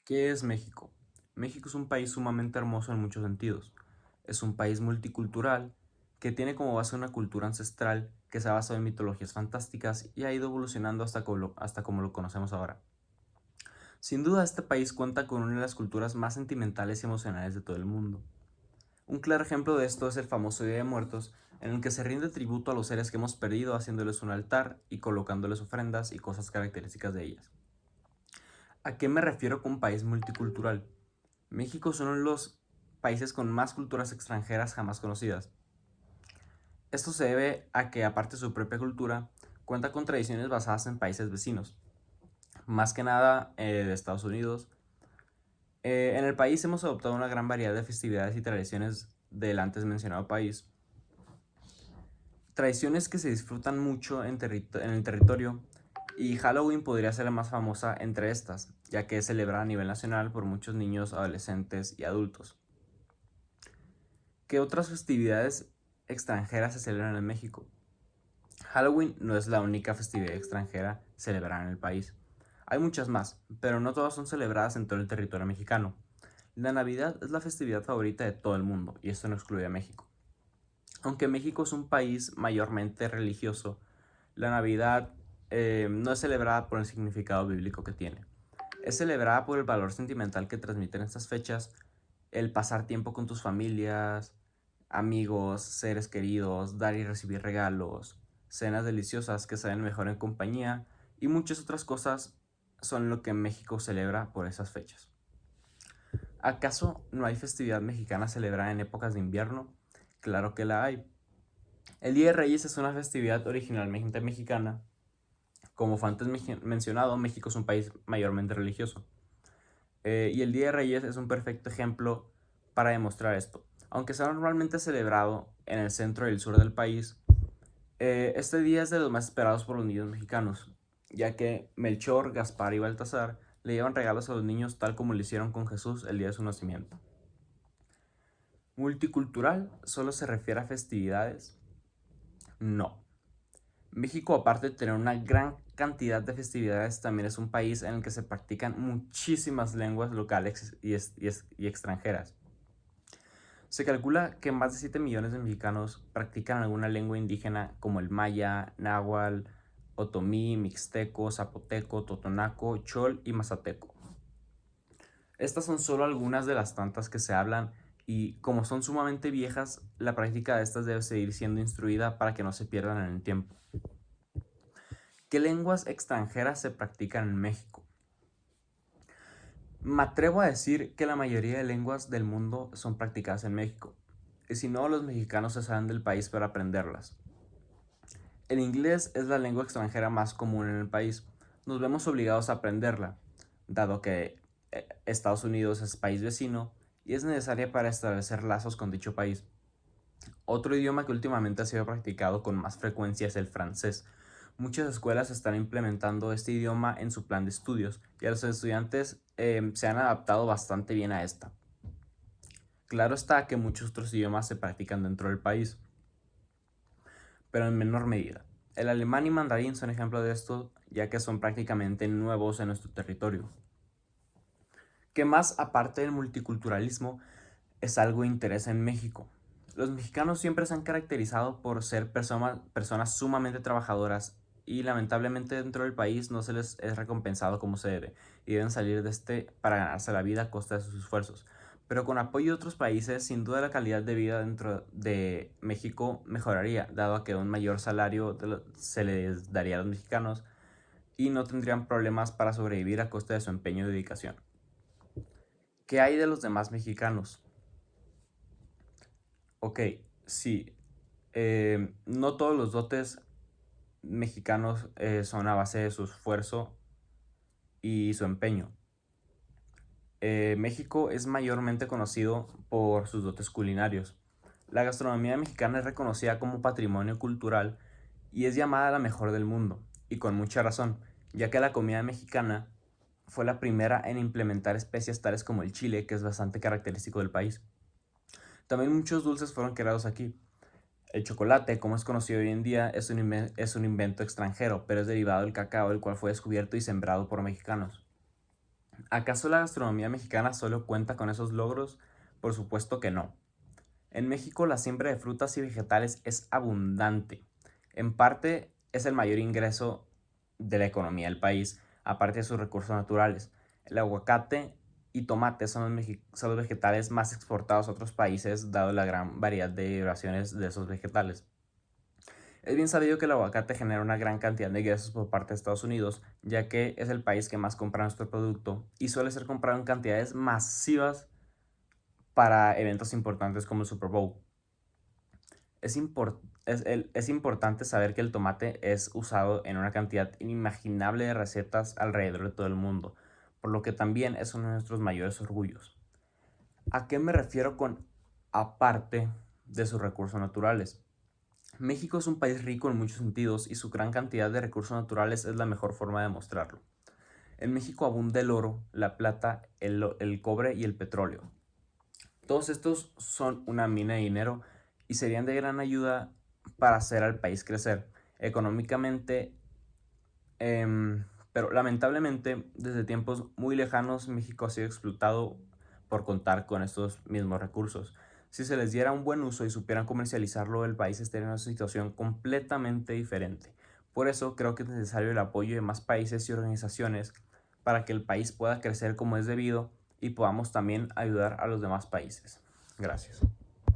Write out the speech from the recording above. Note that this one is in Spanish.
¿Qué es México? México es un país sumamente hermoso en muchos sentidos. Es un país multicultural que tiene como base una cultura ancestral que se ha basado en mitologías fantásticas y ha ido evolucionando hasta como lo conocemos ahora. Sin duda, este país cuenta con una de las culturas más sentimentales y emocionales de todo el mundo. Un claro ejemplo de esto es el famoso Día de Muertos, en el que se rinde tributo a los seres que hemos perdido haciéndoles un altar y colocándoles ofrendas y cosas características de ellas. ¿A qué me refiero con país multicultural? México es uno de los países con más culturas extranjeras jamás conocidas. Esto se debe a que, aparte de su propia cultura, cuenta con tradiciones basadas en países vecinos, más que nada de Estados Unidos. En el país hemos adoptado una gran variedad de festividades y tradiciones del antes mencionado país. Tradiciones que se disfrutan mucho en el territorio, y Halloween podría ser la más famosa entre estas, ya que es celebrada a nivel nacional por muchos niños, adolescentes y adultos. ¿Qué otras festividades extranjeras se celebran en México? Halloween no es la única festividad extranjera celebrada en el país. Hay muchas más, pero no todas son celebradas en todo el territorio mexicano. La Navidad es la festividad favorita de todo el mundo, y esto no excluye a México. Aunque México es un país mayormente religioso, la Navidad no es celebrada por el significado bíblico que tiene. Es celebrada por el valor sentimental que transmiten estas fechas, el pasar tiempo con tus familias, amigos, seres queridos, dar y recibir regalos, cenas deliciosas que saben mejor en compañía y muchas otras cosas son lo que México celebra por esas fechas. ¿Acaso no hay festividad mexicana celebrada en épocas de invierno? Claro que la hay. El Día de Reyes es una festividad originalmente mexicana. Como fue antes mencionado, México es un país mayormente religioso. Y el Día de Reyes es un perfecto ejemplo para demostrar esto. Aunque sea normalmente celebrado en el centro y el sur del país, este día es de los más esperados por los niños mexicanos, ya que Melchor, Gaspar y Baltasar le llevan regalos a los niños tal como lo hicieron con Jesús el día de su nacimiento. ¿Multicultural solo se refiere a festividades? No. México, aparte de tener una gran cantidad de festividades, también es un país en el que se practican muchísimas lenguas locales y extranjeras. Se calcula que más de 7 millones de mexicanos practican alguna lengua indígena como el maya, náhuatl, otomí, mixteco, zapoteco, totonaco, chol y mazateco. Estas son solo algunas de las tantas que se hablan y como son sumamente viejas, la práctica de estas debe seguir siendo instruida para que no se pierdan en el tiempo. ¿Qué lenguas extranjeras se practican en México? Me atrevo a decir que la mayoría de lenguas del mundo son practicadas en México, y si no, los mexicanos se salen del país para aprenderlas. El inglés es la lengua extranjera más común en el país. Nos vemos obligados a aprenderla, dado que Estados Unidos es país vecino y es necesaria para establecer lazos con dicho país. Otro idioma que últimamente ha sido practicado con más frecuencia es el francés. Muchas escuelas están implementando este idioma en su plan de estudios y a los estudiantes se han adaptado bastante bien a esta. Claro está que muchos otros idiomas se practican dentro del país, pero en menor medida. El alemán y mandarín son ejemplos de esto, ya que son prácticamente nuevos en nuestro territorio. ¿Qué más, aparte del multiculturalismo, es algo de interés en México? Los mexicanos siempre se han caracterizado por ser personas sumamente trabajadoras y lamentablemente dentro del país no se les es recompensado como se debe y deben salir de este para ganarse la vida a costa de sus esfuerzos. Pero con apoyo de otros países, sin duda la calidad de vida dentro de México mejoraría, dado que un mayor salario se les daría a los mexicanos y no tendrían problemas para sobrevivir a costa de su empeño y dedicación. ¿Qué hay de los demás mexicanos? Ok, sí, no todos los dotes mexicanos son a base de su esfuerzo y su empeño. México es mayormente conocido por sus dotes culinarios. La gastronomía mexicana es reconocida como patrimonio cultural y es llamada la mejor del mundo, y con mucha razón, ya que la comida mexicana fue la primera en implementar especias tales como el chile, que es bastante característico del país. También muchos dulces fueron creados aquí. El chocolate, como es conocido hoy en día, es un invento extranjero, pero es derivado del cacao, el cual fue descubierto y sembrado por mexicanos. ¿Acaso la gastronomía mexicana solo cuenta con esos logros? Por supuesto que no. En México la siembra de frutas y vegetales es abundante. En parte es el mayor ingreso de la economía del país, aparte de sus recursos naturales. El aguacate y tomate son los vegetales más exportados a otros países, dado la gran variedad de duraciones de esos vegetales. Es bien sabido que el aguacate genera una gran cantidad de ingresos por parte de Estados Unidos, ya que es el país que más compra nuestro producto y suele ser comprado en cantidades masivas para eventos importantes como el Super Bowl. Es importante saber que el tomate es usado en una cantidad inimaginable de recetas alrededor de todo el mundo, por lo que también es uno de nuestros mayores orgullos. ¿A qué me refiero con aparte de sus recursos naturales? México es un país rico en muchos sentidos y su gran cantidad de recursos naturales es la mejor forma de mostrarlo. En México abunda el oro, la plata, el cobre y el petróleo. Todos estos son una mina de dinero y serían de gran ayuda para hacer al país crecer económicamente, pero lamentablemente desde tiempos muy lejanos México ha sido explotado por contar con estos mismos recursos. Si se les diera un buen uso y supieran comercializarlo, el país estaría en una situación completamente diferente. Por eso creo que es necesario el apoyo de más países y organizaciones para que el país pueda crecer como es debido y podamos también ayudar a los demás países. Gracias.